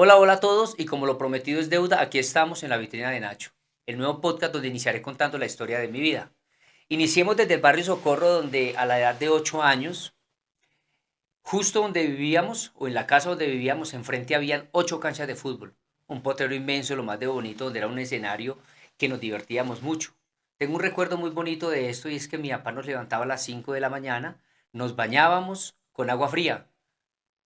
Hola, hola a todos y como lo prometido es deuda, aquí estamos en la vitrina de Nacho, el nuevo podcast donde iniciaré contando la historia de mi vida. Iniciemos desde el barrio Socorro donde a la edad de 8 años, justo donde vivíamos o en la casa donde vivíamos, enfrente habían 8 canchas de fútbol, un potrero inmenso, lo más de bonito, donde era un escenario que nos divertíamos mucho. Tengo un recuerdo muy bonito de esto y es que mi papá nos levantaba a las 5 de la mañana, nos bañábamos con agua fría.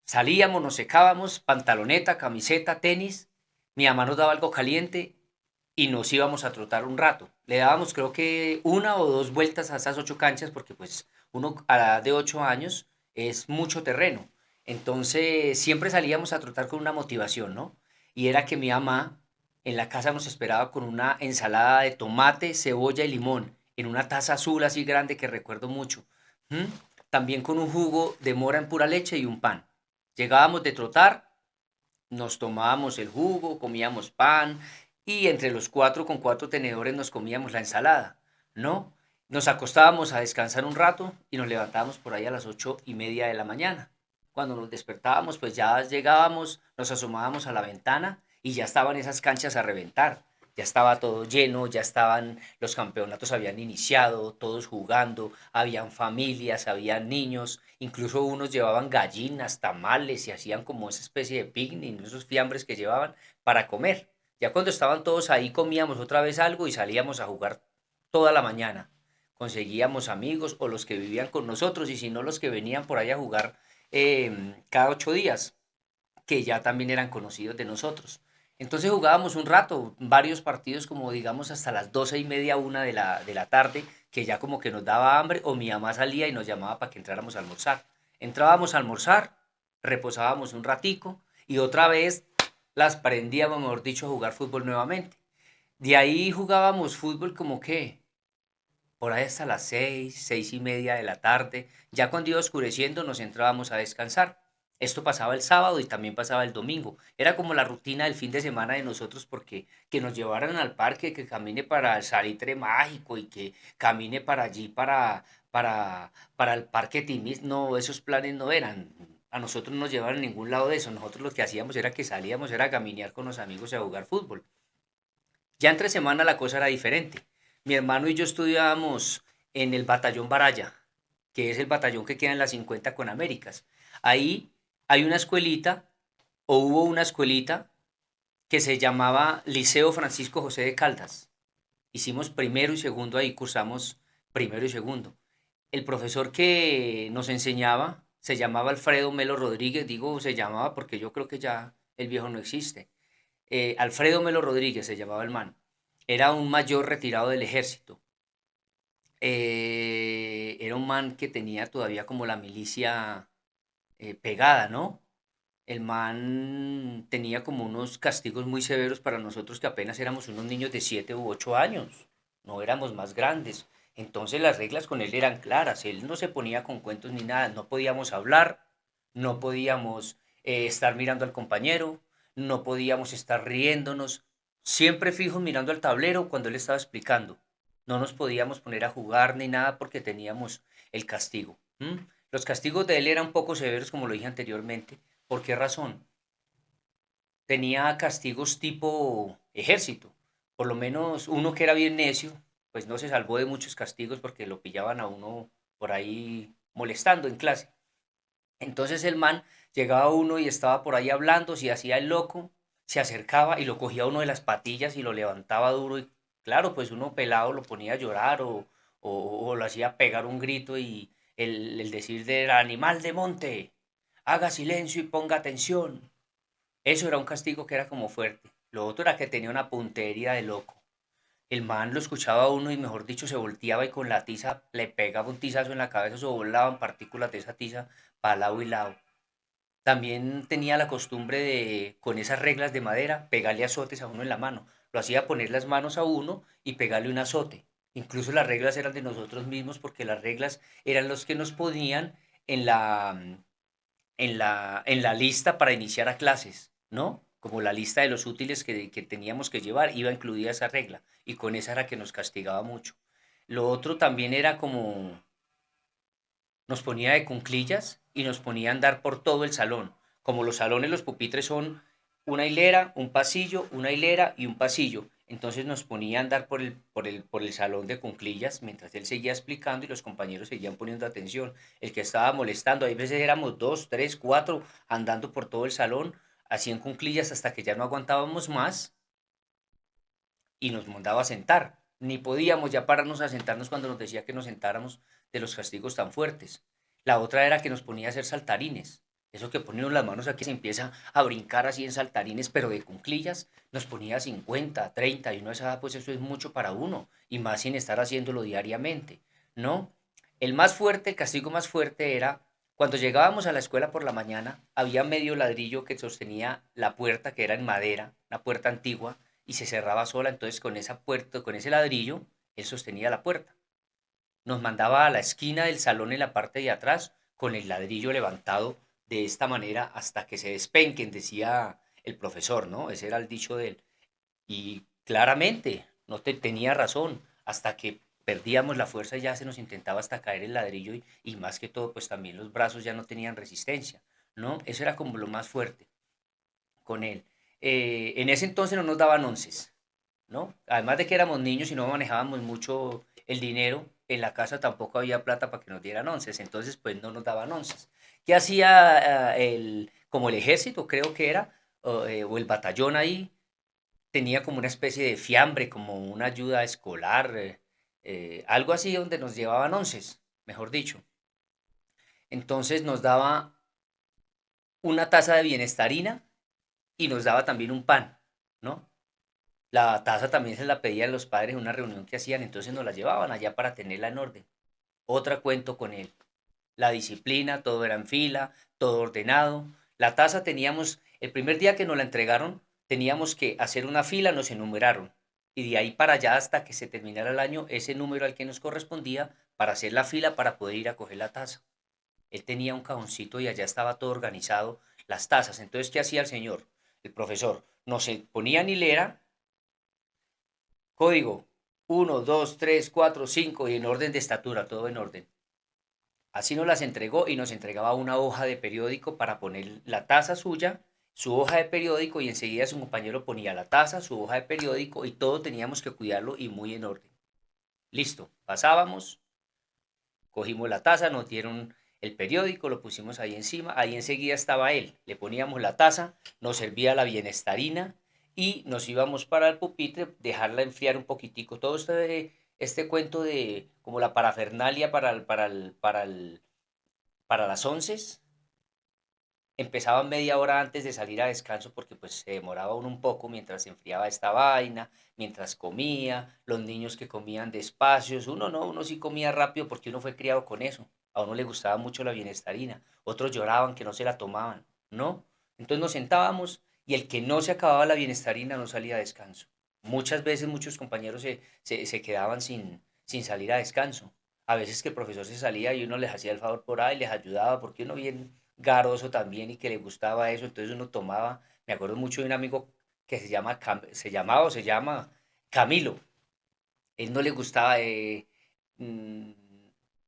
Salíamos, nos secábamos, pantaloneta, camiseta, tenis, mi mamá nos daba algo caliente y nos íbamos a trotar un rato. Le dábamos creo que una o dos vueltas a esas 8 canchas porque pues uno a la edad de 8 años es mucho terreno. Entonces siempre salíamos a trotar con una motivación, ¿no? Y era que mi mamá en la casa nos esperaba con una ensalada de tomate, cebolla y limón en una taza azul así grande que recuerdo mucho. ¿Mm? También con un jugo de mora en pura leche y un pan. Llegábamos de trotar, nos tomábamos el jugo, comíamos pan y entre los cuatro con cuatro tenedores nos comíamos la ensalada, ¿no? Nos acostábamos a descansar un rato y nos levantábamos por ahí a las 8:30 de la mañana. Cuando nos despertábamos, pues ya llegábamos, nos asomábamos a la ventana y ya estaban esas canchas a reventar. Ya estaba todo lleno, ya estaban, los campeonatos habían iniciado, todos jugando, habían familias, habían niños, incluso unos llevaban gallinas, tamales y hacían como esa especie de picnic, esos fiambres que llevaban para comer. Ya cuando estaban todos ahí comíamos otra vez algo y salíamos a jugar toda la mañana. Conseguíamos amigos o los que vivían con nosotros y si no los que venían por ahí a jugar cada 8 días, que ya también eran conocidos de nosotros. Entonces jugábamos un rato, varios partidos como digamos hasta las 12:30, 1 de la tarde, que ya como que nos daba hambre o mi mamá salía y nos llamaba para que entráramos a almorzar. Entrábamos a almorzar, reposábamos un ratico y otra vez las prendíamos, mejor dicho, a jugar fútbol nuevamente. De ahí jugábamos fútbol como que por ahí hasta las 6:30 de la tarde. Ya cuando iba oscureciendo nos entrábamos a descansar. Esto pasaba el sábado y también pasaba el domingo. Era como la rutina del fin de semana de nosotros porque que nos llevaran al parque, que camine para el Salitre Mágico y que camine para allí, para el Parque Timis. No, esos planes no eran. A nosotros no nos llevaron a ningún lado de eso. Nosotros lo que hacíamos era que salíamos, era a caminar con los amigos y a jugar fútbol. Ya entre semana la cosa era diferente. Mi hermano y yo estudiábamos en el Batallón Baraya, que es el batallón que queda en la 50 con Américas. Ahí hay una escuelita, o hubo una escuelita, que se llamaba Liceo Francisco José de Caldas. Hicimos primero y segundo ahí, cursamos primero y segundo. El profesor que nos enseñaba se llamaba Alfredo Melo Rodríguez, digo se llamaba porque yo creo que ya el viejo no existe. Alfredo Melo Rodríguez se llamaba el man. Era un mayor retirado del ejército. Era un man que tenía todavía como la milicia pegada, ¿no? El man tenía como unos castigos muy severos para nosotros que apenas éramos unos niños de 7 u 8 años, no éramos más grandes. Entonces las reglas con él eran claras, él no se ponía con cuentos ni nada, no podíamos hablar, no podíamos estar mirando al compañero, no podíamos estar riéndonos, siempre fijos mirando al tablero cuando él estaba explicando. No nos podíamos poner a jugar ni nada porque teníamos el castigo. ¿M? Los castigos de él eran un poco severos, como lo dije anteriormente. ¿Por qué razón? Tenía castigos tipo ejército. Por lo menos uno que era bien necio, pues no se salvó de muchos castigos porque lo pillaban a uno por ahí molestando en clase. Entonces el man llegaba uno y estaba por ahí hablando, si hacía el loco, se acercaba y lo cogía uno de las patillas y lo levantaba duro y claro, pues uno pelado lo ponía a llorar o lo hacía pegar un grito y el decir del animal de monte, haga silencio y ponga atención. Eso era un castigo que era como fuerte. Lo otro era que tenía una puntería de loco. El man lo escuchaba a uno y mejor dicho se volteaba y con la tiza le pegaba un tizazo en la cabeza, se volaban partículas de esa tiza para lado y lado. También tenía la costumbre de, con esas reglas de madera, pegarle azotes a uno en la mano. Lo hacía poner las manos a uno y pegarle un azote. Incluso las reglas eran de nosotros mismos porque las reglas eran los que nos ponían en la lista para iniciar a clases, ¿no? Como la lista de los útiles que teníamos que llevar, iba incluida esa regla y con esa era que nos castigaba mucho. Lo otro también era como nos ponía de cunclillas y nos ponía a andar por todo el salón. Como los salones, los pupitres son una hilera, un pasillo, una hilera y un pasillo. Entonces nos ponía a andar por el salón de cuclillas mientras él seguía explicando y los compañeros seguían poniendo atención. El que estaba molestando, a veces éramos dos, tres, cuatro andando por todo el salón, hacían cuclillas hasta que ya no aguantábamos más y nos mandaba a sentar. Ni podíamos ya pararnos a sentarnos cuando nos decía que nos sentáramos de los castigos tan fuertes. La otra era que nos ponía a hacer saltarines. Eso que poníamos las manos aquí se empieza a brincar así en saltarines, pero de cunclillas, nos ponía 50, 30 y uno esa edad, pues eso es mucho para uno, y más sin estar haciéndolo diariamente, ¿no? El más fuerte, el castigo más fuerte era cuando llegábamos a la escuela por la mañana, había medio ladrillo que sostenía la puerta, que era en madera, una puerta antigua, y se cerraba sola, entonces con esa puerta, con ese ladrillo, él sostenía la puerta. Nos mandaba a la esquina del salón en la parte de atrás con el ladrillo levantado de esta manera hasta que se despenquen, decía el profesor, ¿no? Ese era el dicho de él. Y claramente, no tenía razón, hasta que perdíamos la fuerza ya se nos intentaba hasta caer el ladrillo y más que todo, pues también los brazos ya no tenían resistencia, ¿no? Eso era como lo más fuerte con él. En ese entonces no nos daban onces, ¿no? Además de que éramos niños y no manejábamos mucho el dinero, en la casa tampoco había plata para que nos dieran onces, entonces pues no nos daban onces. ¿Qué hacía como el ejército, creo que era, o el batallón ahí? Tenía como una especie de fiambre, como una ayuda escolar, algo así donde nos llevaban onces, mejor dicho. Entonces nos daba una taza de bienestarina y nos daba también un pan, ¿no? La taza también se la pedían los padres en una reunión que hacían, entonces nos la llevaban allá para tenerla en orden. Otra cuento con él. La disciplina, todo era en fila, todo ordenado. La taza teníamos, el primer día que nos la entregaron, teníamos que hacer una fila, nos enumeraron. Y de ahí para allá hasta que se terminara el año, ese número al que nos correspondía para hacer la fila para poder ir a coger la taza. Él tenía un cajoncito y allá estaba todo organizado, las tazas. Entonces, ¿qué hacía el señor? El profesor. No se ponía en hilera. Código uno, 2, 3, 4, 5 y en orden de estatura, todo en orden. Así nos las entregó y nos entregaba una hoja de periódico para poner la taza suya, su hoja de periódico y enseguida su compañero ponía la taza, su hoja de periódico y todo teníamos que cuidarlo y muy en orden. Listo, pasábamos, cogimos la taza, nos dieron el periódico, lo pusimos ahí encima, ahí enseguida estaba él, le poníamos la taza, nos servía la bienestarina y nos íbamos para el pupitre, dejarla enfriar un poquitico. Todo este cuento de como la parafernalia para las 11 empezaba media hora antes de salir a descanso porque pues se demoraba uno un poco mientras se enfriaba esta vaina, mientras comía, los niños que comían despacios, uno no, uno sí comía rápido porque uno fue criado con eso, a uno le gustaba mucho la bienestarina, otros lloraban que no se la tomaban, ¿no? Entonces nos sentábamos y el que no se acababa la bienestarina no salía a descanso. Muchas veces muchos compañeros se quedaban sin salir a descanso. A veces que el profesor se salía y uno les hacía el favor por ahí, les ayudaba, porque uno bien garoso también y que le gustaba eso, entonces uno tomaba, me acuerdo mucho de un amigo que se llamaba o se llama Camilo, él no le gustaba mm,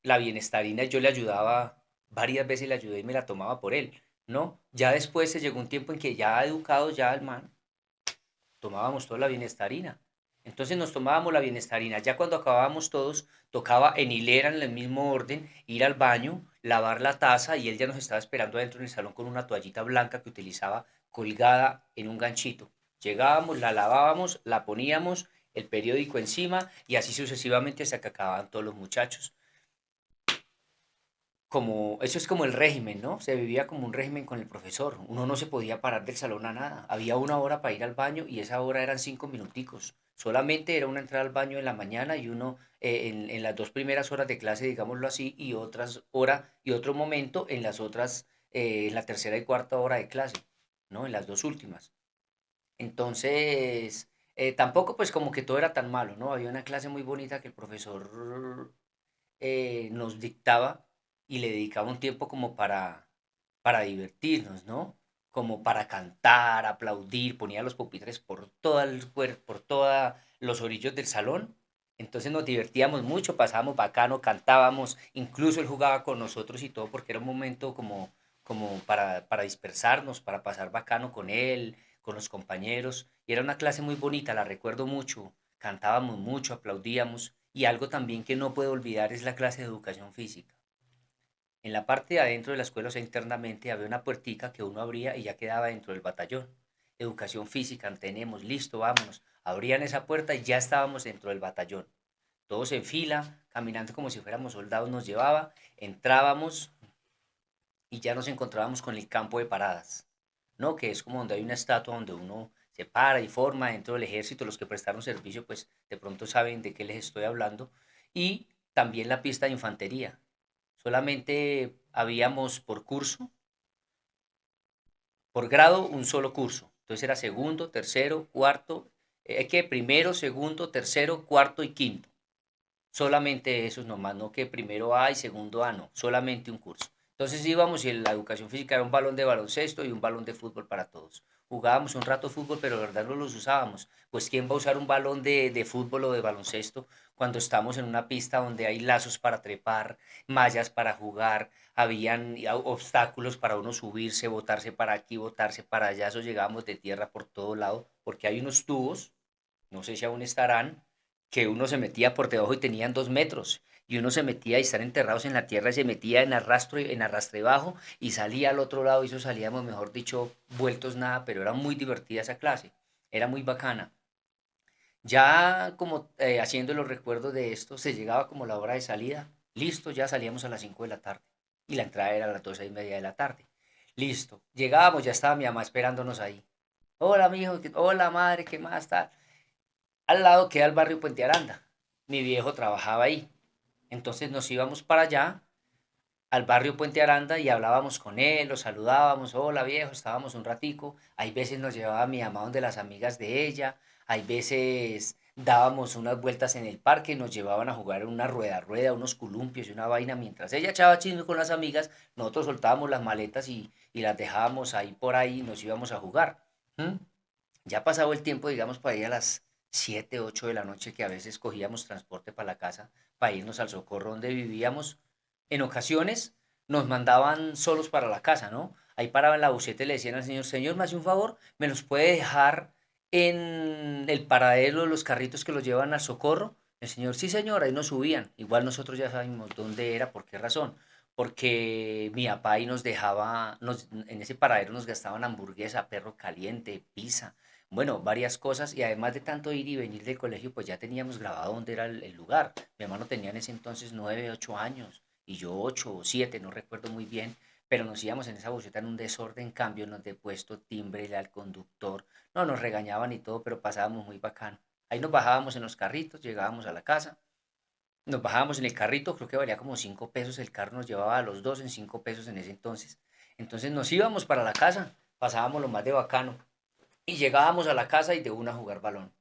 la bienestarina, yo le ayudaba, varias veces le ayudé y me la tomaba por él, ¿no? Ya después se llegó un tiempo en que ya educado ya el man, tomábamos toda la bienestarina. Entonces nos tomábamos la bienestarina. Ya cuando acabábamos todos, tocaba en hilera, en el mismo orden, ir al baño, lavar la taza y él ya nos estaba esperando adentro en el salón con una toallita blanca que utilizaba colgada en un ganchito. Llegábamos, la lavábamos, la poníamos, el periódico encima y así sucesivamente hasta que acababan todos los muchachos. Eso es como el régimen, ¿no? Se vivía como un régimen con el profesor. Uno no se podía parar del salón a nada. Había una hora para ir al baño y esa hora eran 5 minuticos. Solamente era una entrada al baño en la mañana y uno en las dos primeras horas de clase, digámoslo así, y otras hora y otro momento en las otras, en la tercera y cuarta hora de clase, ¿no? En las dos últimas. Entonces, tampoco pues como que todo era tan malo, ¿no? Había una clase muy bonita que el profesor nos dictaba y le dedicaba un tiempo como para divertirnos, ¿no? Como para cantar, aplaudir, ponía los pupitres por todo por todos los orillos del salón. Entonces nos divertíamos mucho, pasábamos bacano, cantábamos, incluso él jugaba con nosotros y todo, porque era un momento como para dispersarnos, para pasar bacano con él, con los compañeros, y era una clase muy bonita, la recuerdo mucho, cantábamos mucho, aplaudíamos, y algo también que no puedo olvidar es la clase de educación física. En la parte de adentro de la escuela, o sea, internamente, había una puertica que uno abría y ya quedaba dentro del batallón. Educación física, tenemos, listo, vámonos. Abrían esa puerta y ya estábamos dentro del batallón. Todos en fila, caminando como si fuéramos soldados, nos llevaba, entrábamos y ya nos encontrábamos con el campo de paradas, ¿no? Que es como donde hay una estatua donde uno se para y forma dentro del ejército. Los que prestaron servicio, pues de pronto saben de qué les estoy hablando. Y también la pista de infantería. Solamente habíamos por curso, por grado, un solo curso. Entonces era segundo, tercero, cuarto, que primero, segundo, tercero, cuarto y quinto. Solamente esos nomás, no que primero A y segundo A, no, solamente un curso. Entonces íbamos y la educación física era un balón de baloncesto y un balón de fútbol para todos. Jugábamos un rato fútbol, pero de verdad no los usábamos. Pues ¿quién va a usar un balón de fútbol o de baloncesto cuando estamos en una pista donde hay lazos para trepar, mallas para jugar, habían obstáculos para uno subirse, botarse para aquí, botarse para allá, eso llegábamos de tierra por todo lado, porque hay unos tubos, no sé si aún estarán, que uno se metía por debajo y tenían 2 metros, y uno se metía y estar enterrados en la tierra y se metía en arrastre bajo y salía al otro lado y eso salíamos, mejor dicho, vueltos nada, pero era muy divertida esa clase, era muy bacana. Ya como haciendo los recuerdos de esto, se llegaba como la hora de salida, listo, ya salíamos a las 5 de la tarde y la entrada era a las 2:30 de la tarde. Listo, llegábamos, ya estaba mi mamá esperándonos ahí. Hola, mijo, hola, madre, ¿qué más está? Al lado queda el barrio Puente Aranda. Mi viejo trabajaba ahí. Entonces nos íbamos para allá, al barrio Puente Aranda, y hablábamos con él, lo saludábamos, hola viejo, estábamos un ratico. Hay veces nos llevaba mi mamá donde las amigas de ella, hay veces dábamos unas vueltas en el parque, nos llevaban a jugar una rueda, unos columpios y una vaina. Mientras ella echaba chisme con las amigas, nosotros soltábamos las maletas y las dejábamos ahí por ahí y nos íbamos a jugar. ¿Mm? Ya pasado el tiempo, digamos, para ir a las 7 8 de la noche, que a veces cogíamos transporte para la casa, para irnos al Socorro donde vivíamos, en ocasiones nos mandaban solos para la casa, ¿no? Ahí paraban la buseta y le decían al señor, señor, me hace un favor, me los puede dejar en el paradero de los carritos que los llevan al Socorro. El señor, sí señor, ahí nos subían. Igual nosotros ya sabíamos dónde era, por qué razón. Porque mi papá ahí nos dejaba, en ese paradero nos gastaban hamburguesa, perro caliente, pizza, bueno, varias cosas, y además de tanto ir y venir del colegio, pues ya teníamos grabado dónde era el lugar. Mi hermano tenía en ese entonces 9, 8 años y yo 8 o 7, no recuerdo muy bien, pero nos íbamos en esa buseta en un desorden, cambio, nos de puesto timbre al conductor, no, nos regañaban y todo, pero pasábamos muy bacano. Ahí nos bajábamos en los carritos, llegábamos a la casa, nos bajábamos en el carrito, creo que valía como 5 pesos, el carro nos llevaba a los dos en 5 pesos en ese entonces. Entonces nos íbamos para la casa, pasábamos lo más de bacano. Y llegábamos a la casa y de una a jugar balón.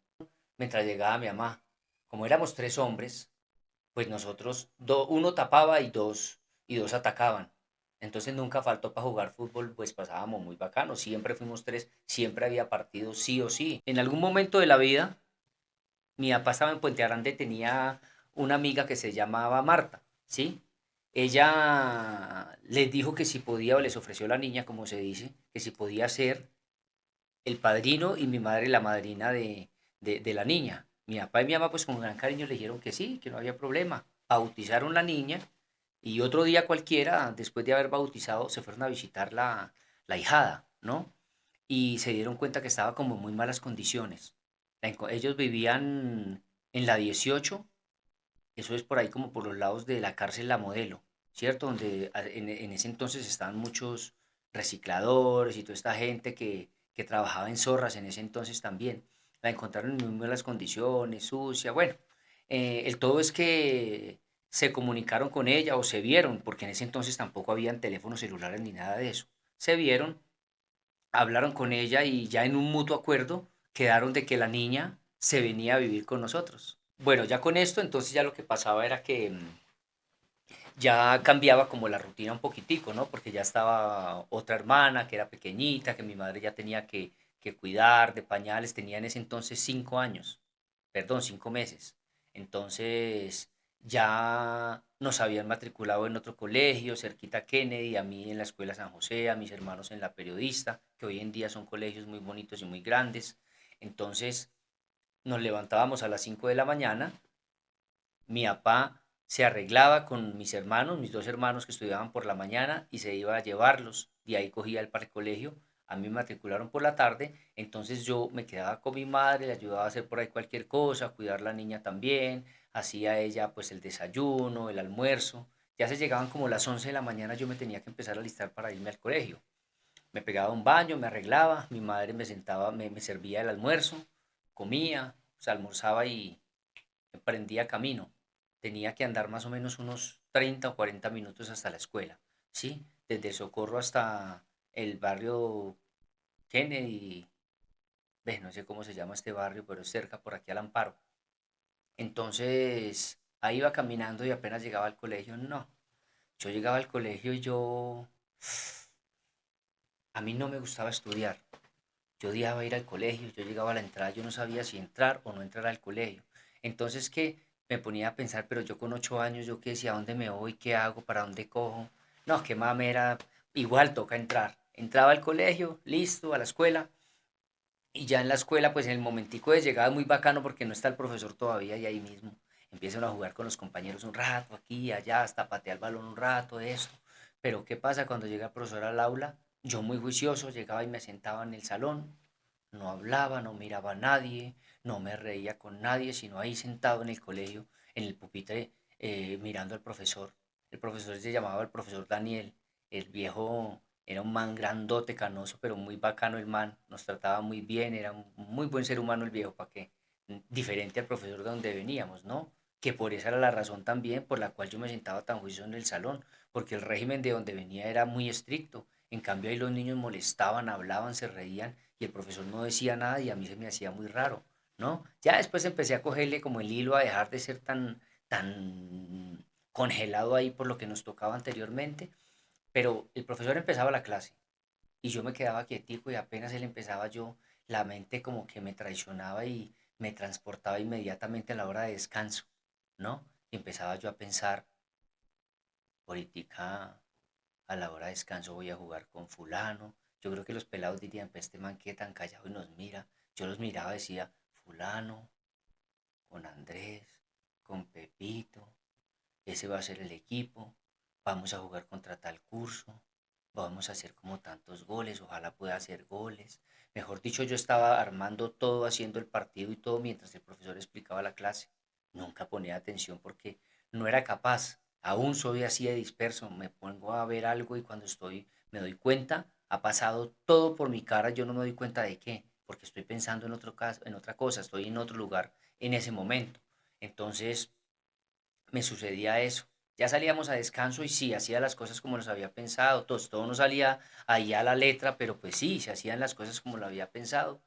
Mientras llegaba mi mamá, como éramos 3 hombres, pues nosotros, uno tapaba y dos atacaban. Entonces nunca faltó para jugar fútbol, pues pasábamos muy bacano. Siempre fuimos tres, siempre había partidos sí o sí. En algún momento de la vida, mi papá estaba en Puente Aranda y tenía una amiga que se llamaba Marta, ¿sí? Ella les dijo que si podía, o les ofreció a la niña, como se dice, que si podía ser el padrino y mi madre la madrina de la niña. Mi papá y mi mamá pues con gran cariño le dijeron que sí, que no había problema. Bautizaron la niña y otro día cualquiera, después de haber bautizado, se fueron a visitar la hijada, ¿no? Y se dieron cuenta que estaba como en muy malas condiciones. Ellos vivían en la 18, eso es por ahí como por los lados de la cárcel La Modelo, ¿cierto? Donde en ese entonces estaban muchos recicladores y toda esta gente que trabajaba en zorras en ese entonces también. La encontraron en muy malas condiciones, sucia, bueno. El todo es que se comunicaron con ella o se vieron, porque en ese entonces tampoco habían teléfonos celulares ni nada de eso. Se vieron, hablaron con ella y ya en un mutuo acuerdo quedaron de que la niña se venía a vivir con nosotros. Bueno, ya con esto, entonces ya lo que pasaba era que ya cambiaba como la rutina un poquitico, ¿no? Porque ya estaba otra hermana que era pequeñita, que mi madre ya tenía que cuidar de pañales, tenía en ese entonces 5 años, perdón, 5 meses. Entonces Ya nos habían matriculado en otro colegio, cerquita a Kennedy, a mí en la Escuela San José, a mis hermanos en la Periodista, que hoy en día son colegios muy bonitos y muy grandes. Entonces nos levantábamos a las 5 de la mañana, mi papá se arreglaba con mis hermanos, mis dos hermanos que estudiaban por la mañana y se iba a llevarlos. De ahí cogía el para el colegio. A mí me matricularon por la tarde, entonces yo me quedaba con mi madre, le ayudaba a hacer por ahí cualquier cosa, cuidar la niña también, hacía ella pues el desayuno, el almuerzo. Ya se llegaban como las 11 de la mañana, yo me tenía que empezar a alistar para irme al colegio. Me pegaba un baño, me arreglaba, mi madre me sentaba, me servía el almuerzo, comía, o sea, almorzaba y prendía camino. Tenía que andar más o menos unos 30 o 40 minutos hasta la escuela, ¿sí? Desde Socorro hasta el barrio Kennedy, no sé cómo se llama este barrio, pero es cerca por aquí al Amparo. Entonces, ahí iba caminando y apenas llegaba al colegio, no. Yo llegaba al colegio y a mí no me gustaba estudiar. Yo odiaba ir al colegio, yo llegaba a la entrada, yo no sabía si entrar o no entrar al colegio. Entonces, ¿qué? Me ponía a pensar, pero yo con 8 años, yo qué decía, ¿a dónde me voy? ¿Qué hago? ¿Para dónde cojo? No, qué mamera, igual toca entrar. Entraba al colegio, listo, a la escuela, y ya en la escuela, pues en el momentico de llegada es muy bacano porque no está el profesor todavía y ahí mismo empiezan a jugar con los compañeros un rato, aquí, allá, hasta patear el balón un rato, esto. Pero ¿qué pasa cuando llega el profesor al aula? Yo muy juicioso llegaba y me sentaba en el salón, no hablaba, no miraba a nadie, no me reía con nadie, sino ahí sentado en el colegio, en el pupitre, mirando al profesor. El profesor se llamaba el profesor Daniel, el viejo era un man grandote, canoso, pero muy bacano el man, nos trataba muy bien, era un muy buen ser humano el viejo, ¿para qué? Diferente al profesor de donde veníamos, ¿no? Que por esa era la razón también por la cual yo me sentaba tan juicioso en el salón, porque el régimen de donde venía era muy estricto. En cambio ahí los niños molestaban, hablaban, se reían y el profesor no decía nada y a mí se me hacía muy raro, ¿no? Ya después empecé a cogerle como el hilo a dejar de ser tan congelado ahí por lo que nos tocaba anteriormente, pero el profesor empezaba la clase y yo me quedaba quietico y apenas él empezaba yo, la mente como que me traicionaba y me transportaba inmediatamente a la hora de descanso, ¿no? Y empezaba yo a pensar, ahorita a la hora de descanso voy a jugar con fulano. Yo creo que los pelados dirían, pues este man que tan callado y nos mira. Yo los miraba y decía, fulano, con Andrés, con Pepito, ese va a ser el equipo, vamos a jugar contra tal curso, vamos a hacer como tantos goles, ojalá pueda hacer goles. Mejor dicho, yo estaba armando todo, haciendo el partido y todo mientras el profesor explicaba la clase. Nunca ponía atención porque no era capaz. Aún soy así de disperso, me pongo a ver algo y cuando me doy cuenta, ha pasado todo por mi cara, yo no me doy cuenta de qué, porque estoy pensando en otro caso, en otra cosa, estoy en otro lugar en ese momento. Entonces, me sucedía eso. Ya salíamos a descanso y sí, hacía las cosas como los había pensado. Todo no salía ahí a la letra, pero pues sí, se hacían las cosas como lo había pensado.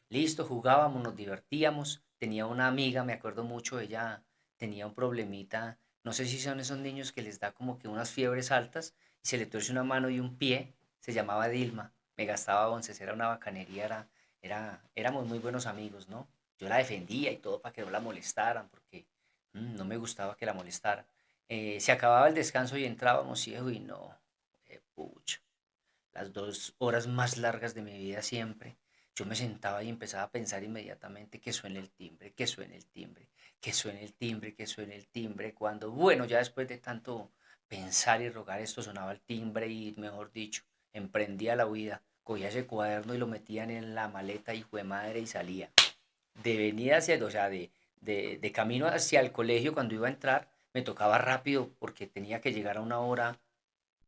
Listo, jugábamos, nos divertíamos. Tenía una amiga, me acuerdo mucho, ella tenía un problemita. No sé si son esos niños que les da como que unas fiebres altas y se le tuerce una mano y un pie. Se llamaba Dilma. Me gastaba once, era una bacanería, éramos muy buenos amigos, ¿no? Yo la defendía y todo para que no la molestaran, porque no me gustaba que la molestara. Se acababa el descanso y entrábamos y uy, no, pucha, las 2 horas más largas de mi vida siempre. Yo me sentaba y empezaba a pensar inmediatamente que suene el timbre, que suene el timbre, que suene el timbre, que suene el timbre. Cuando, bueno, ya después de tanto pensar y rogar esto, sonaba el timbre y, mejor dicho, emprendía la huida. Cogía ese cuaderno y lo metían en la maleta, hijo de madre, y salía de venida hacia, o sea, de camino hacia el colegio cuando iba a entrar, me tocaba rápido porque tenía que llegar a una hora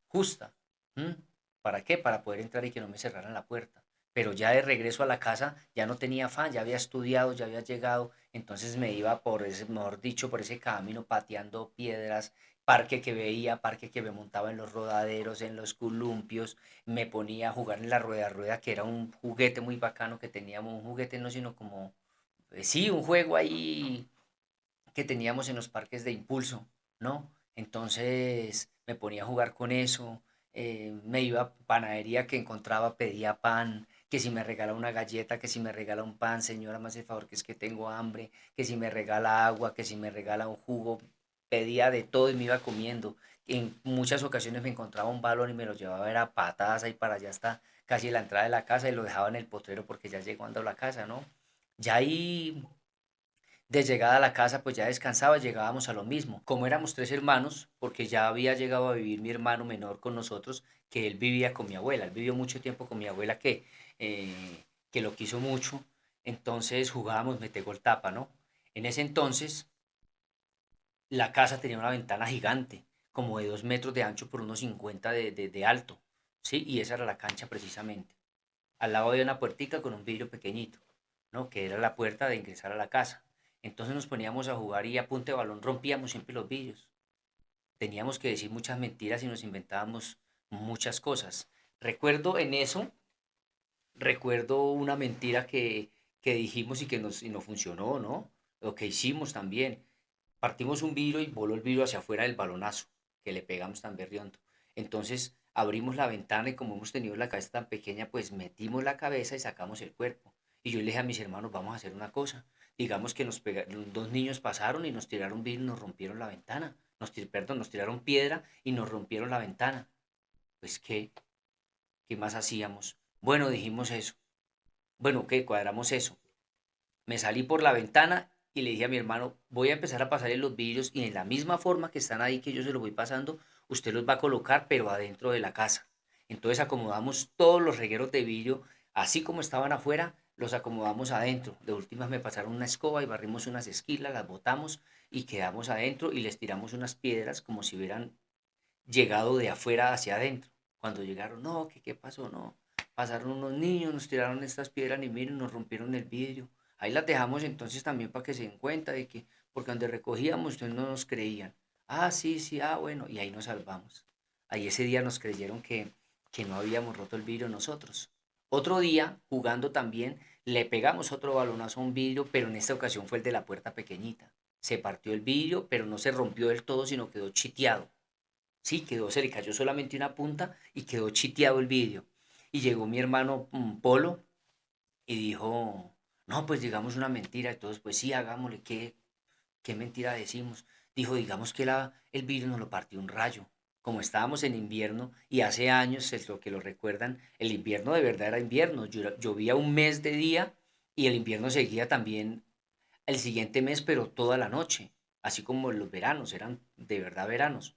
justa. ¿M? ¿Para qué? Para poder entrar y que no me cerraran la puerta. Pero ya de regreso a la casa ya no tenía afán, ya había estudiado, ya había llegado, entonces me iba por ese, mejor dicho, por ese camino pateando piedras, parque que veía, parque que me montaba en los rodaderos, en los columpios, me ponía a jugar en la rueda rueda, que era un juguete muy bacano que teníamos, un juguete no, sino como sí, un juego ahí que teníamos en los parques de impulso, ¿no? Entonces me ponía a jugar con eso, me iba a panadería que encontraba, pedía pan, que si me regala una galleta, que si me regala un pan, señora, me hace el favor que es que tengo hambre, que si me regala agua, que si me regala un jugo, pedía de todo y me iba comiendo. En muchas ocasiones me encontraba un balón y me lo llevaba era patadas ahí para allá hasta casi la entrada de la casa y lo dejaba en el potrero porque ya llegando a la casa, ¿no? Ya ahí de llegada a la casa, pues ya descansaba, llegábamos a lo mismo. Como éramos tres hermanos, porque ya había llegado a vivir mi hermano menor con nosotros, que él vivía con mi abuela. Él vivió mucho tiempo con mi abuela que lo quiso mucho. Entonces jugábamos mete gol tapa, ¿no? En ese entonces la casa tenía una ventana gigante, como de 2 metros de ancho por unos 50 de alto, ¿sí? Y esa era la cancha precisamente. Al lado había una puertica con un vidrio pequeñito, ¿no? Que era la puerta de ingresar a la casa. Entonces nos poníamos a jugar y a punta de balón rompíamos siempre los vidrios. Teníamos que decir muchas mentiras y nos inventábamos muchas cosas. Recuerdo en eso, recuerdo una mentira que dijimos y no funcionó, ¿no? Lo que hicimos también. Partimos un vidrio y voló el vidrio hacia afuera del balonazo que le pegamos tan berriondo. Entonces abrimos la ventana y como hemos tenido la cabeza tan pequeña, pues metimos la cabeza y sacamos el cuerpo. Y yo le dije a mis hermanos, vamos a hacer una cosa. Digamos que dos niños pasaron y nos tiraron vidrio y nos rompieron la ventana. Perdón, nos tiraron piedra y nos rompieron la ventana. Pues, ¿qué más hacíamos? Bueno, dijimos eso. Bueno, ¿qué? Cuadramos eso. Me salí por la ventana y le dije a mi hermano, voy a empezar a pasarle los vidrios y en la misma forma que están ahí que yo se los voy pasando, usted los va a colocar pero adentro de la casa. Entonces acomodamos todos los regueros de vidrio, así como estaban afuera, los acomodamos adentro. De últimas me pasaron una escoba y barrimos unas esquilas, las botamos y quedamos adentro y les tiramos unas piedras como si hubieran llegado de afuera hacia adentro. Cuando llegaron, no, ¿qué pasó? No, pasaron unos niños, nos tiraron estas piedras y miren, nos rompieron el vidrio. Ahí las dejamos entonces también para que se den cuenta de que, porque donde recogíamos, ustedes no nos creían. Ah, sí, sí, ah, bueno, y ahí nos salvamos. Ahí ese día nos creyeron que no habíamos roto el vidrio nosotros. Otro día, jugando también, le pegamos otro balonazo a un vidrio, pero en esta ocasión fue el de la puerta pequeñita. Se partió el vidrio, pero no se rompió del todo, sino quedó chiteado. Sí, quedó, se le cayó solamente una punta y quedó chiteado el vidrio. Y llegó mi hermano Polo y dijo, no, pues digamos una mentira. Entonces, pues sí, hagámosle, ¿qué mentira decimos? Dijo, digamos que el vidrio nos lo partió un rayo. Como estábamos en invierno y hace años, es lo que lo recuerdan, el invierno de verdad era invierno. Llovía un mes de día y el invierno seguía también el siguiente mes, pero toda la noche. Así como los veranos, eran de verdad veranos.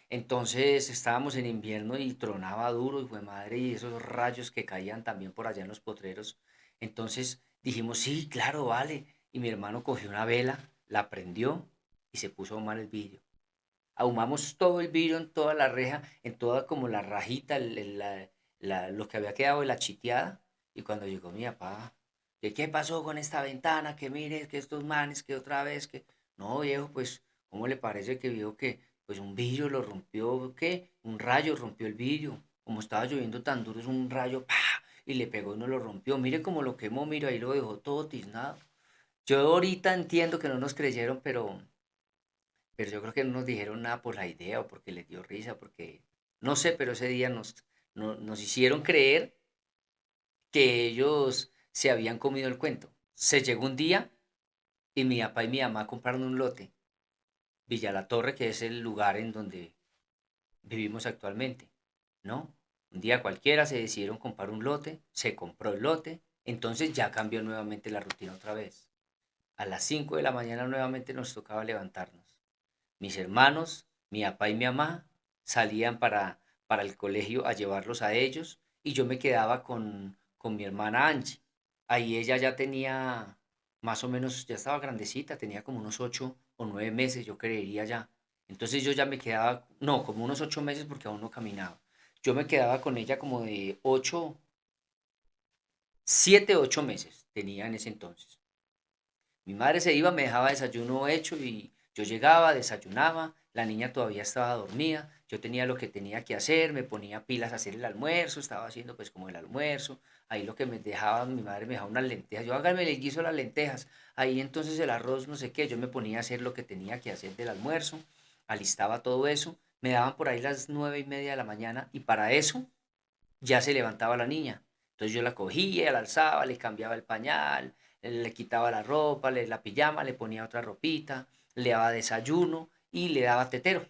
Entonces estábamos en invierno y tronaba duro y fue madre y esos rayos que caían también por allá en los potreros. Entonces dijimos, sí, claro, vale. Y mi hermano cogió una vela, la prendió y se puso a ahumar el vidrio. Ahumamos todo el vidrio en toda la reja, en toda como la rajita, lo que había quedado de la chiteada. Y cuando llegó mi papá, ¿de qué pasó con esta ventana? Que mire, que estos manes, que otra vez, que... No, viejo, pues, ¿cómo le parece que vio que pues un vidrio lo rompió, qué? Un rayo rompió el vidrio. Como estaba lloviendo tan duro, es un rayo, ¡pa! Y le pegó y no lo rompió. Mire cómo lo quemó, mire, ahí lo dejó todo tiznado. Yo ahorita entiendo que no nos creyeron, pero yo creo que no nos dijeron nada por la idea o porque les dio risa, porque no sé, pero ese día nos hicieron creer que ellos se habían comido el cuento. Se llegó un día y mi papá y mi mamá compraron un lote, Villa La Torre, que es el lugar en donde vivimos actualmente, ¿no? Un día cualquiera se decidieron comprar un lote, se compró el lote, entonces ya cambió nuevamente la rutina otra vez. A las 5 de la mañana nuevamente nos tocaba levantarnos. Mis hermanos, mi papá y mi mamá salían para el colegio a llevarlos a ellos y yo me quedaba con mi hermana Angie. Ahí ella ya tenía más o menos, ya estaba grandecita, tenía como unos 8 o 9 meses, yo creería ya. Entonces yo ya me quedaba, no, como unos 8 meses porque aún no caminaba. Yo me quedaba con ella como de 7, 8 meses tenía en ese entonces. Mi madre se iba, me dejaba desayuno hecho y yo llegaba, desayunaba, la niña todavía estaba dormida, yo tenía lo que tenía que hacer, me ponía pilas a hacer el almuerzo, estaba haciendo pues como el almuerzo, ahí lo que me dejaba, mi madre me dejaba unas lentejas, yo hágame el guiso de las lentejas, ahí entonces el arroz, no sé qué, yo me ponía a hacer lo que tenía que hacer del almuerzo, alistaba todo eso, me daban por ahí las 9:30 de la mañana y para eso ya se levantaba la niña. Entonces yo la cogía, la alzaba, le cambiaba el pañal, le quitaba la ropa, la pijama, le ponía otra ropita, le daba desayuno y le daba tetero.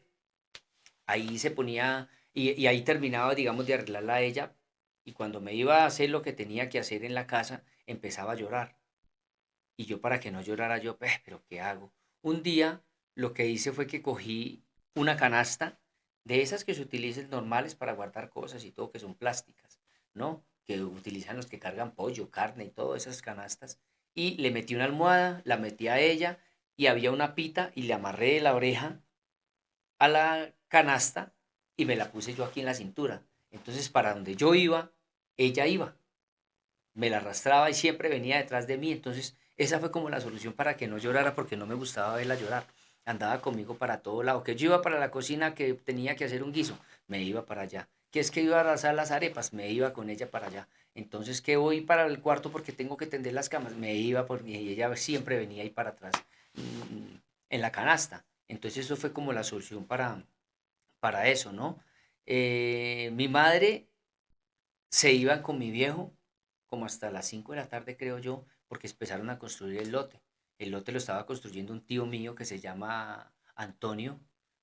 Ahí se ponía, y ahí terminaba, digamos, de arreglarla a ella, y cuando me iba a hacer lo que tenía que hacer en la casa, empezaba a llorar. Y yo para que no llorara, yo, pero ¿qué hago? Un día lo que hice fue que cogí una canasta de esas que se utilizan normales para guardar cosas y todo, que son plásticas, ¿no? Que utilizan los que cargan pollo, carne y todas esas canastas. Y le metí una almohada, la metí a ella y había una pita y le amarré de la oreja a la canasta y me la puse yo aquí en la cintura. Entonces, para donde yo iba, ella iba, me la arrastraba y siempre venía detrás de mí. Entonces, esa fue como la solución para que no llorara, porque no me gustaba verla llorar. Andaba conmigo para todo lado. Que yo iba para la cocina, que tenía que hacer un guiso, me iba para allá. Que es que iba a arrasar las arepas, me iba con ella para allá. Entonces, que voy para el cuarto porque tengo que tender las camas, me iba por mí y ella siempre venía ahí para atrás, en la canasta. Entonces, eso fue como la solución para eso, ¿no? Mi madre se iban con mi viejo como hasta las 5 de la tarde, creo yo, porque empezaron a construir el lote. El lote lo estaba construyendo un tío mío que se llama Antonio,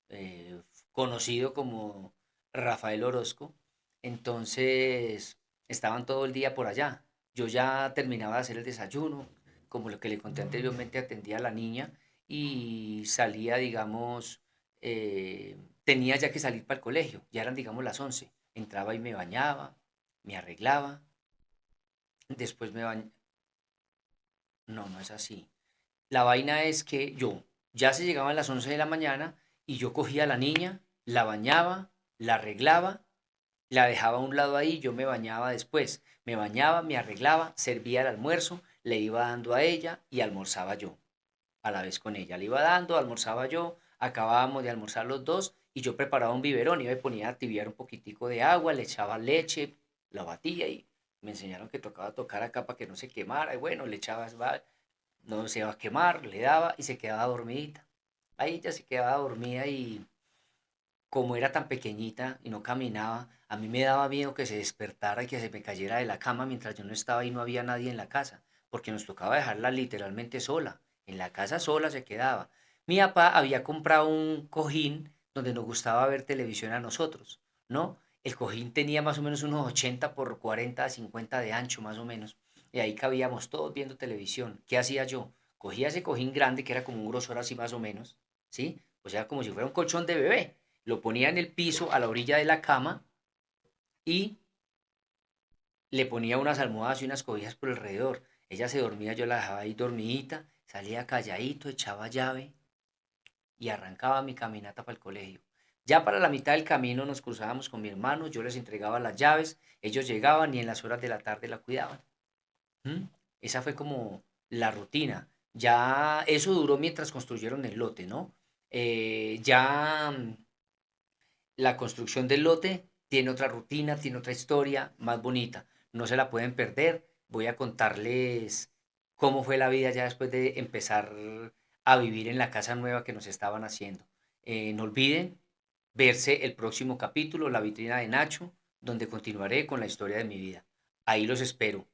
eh, conocido como Rafael Orozco. Entonces, estaban todo el día por allá. Yo ya terminaba de hacer el desayuno, como lo que le conté anteriormente, atendía a la niña y salía, digamos, tenía ya que salir para el colegio, ya eran, digamos, las 11. Entraba y me bañaba, me arreglaba, después me bañaba. No, no es así. La vaina es que yo ya se llegaban las 11 de la mañana y yo cogía a la niña, la bañaba, la arreglaba, la dejaba a un lado ahí, yo me bañaba después. Me bañaba, me arreglaba, servía el almuerzo, le iba dando a ella y almorzaba yo a la vez con ella. Le iba dando, almorzaba yo, acabábamos de almorzar los dos y yo preparaba un biberón y me ponía a tibiar un poquitico de agua, le echaba leche, la batía y me enseñaron que tocaba tocar acá para que no se quemara y bueno, le echabas, no se iba a quemar, le daba y se quedaba dormidita. Ahí ella se quedaba dormida y como era tan pequeñita y no caminaba, a mí me daba miedo que se despertara y que se me cayera de la cama mientras yo no estaba y no había nadie en la casa, porque nos tocaba dejarla literalmente sola. En la casa sola se quedaba. Mi papá había comprado un cojín donde nos gustaba ver televisión a nosotros, ¿no? El cojín tenía más o menos unos 80 por 40, 50 de ancho más o menos. Y ahí cabíamos todos viendo televisión. ¿Qué hacía yo? Cogía ese cojín grande que era como un grosor así más o menos, ¿sí? O sea, como si fuera un colchón de bebé, lo ponía en el piso a la orilla de la cama y le ponía unas almohadas y unas cobijas por alrededor. Ella se dormía, yo la dejaba ahí dormidita, salía calladito, echaba llave y arrancaba mi caminata para el colegio. Ya para la mitad del camino nos cruzábamos con mi hermano, yo les entregaba las llaves, ellos llegaban y en las horas de la tarde la cuidaban. ¿Mm? Esa fue como la rutina. Ya eso duró mientras construyeron el lote, ¿no? Ya la construcción del lote tiene otra rutina, tiene otra historia más bonita. No se la pueden perder. Voy a contarles cómo fue la vida ya después de empezar a vivir en la casa nueva que nos estaban haciendo. No olviden verse el próximo capítulo, La vitrina de Nacho, donde continuaré con la historia de mi vida. Ahí los espero.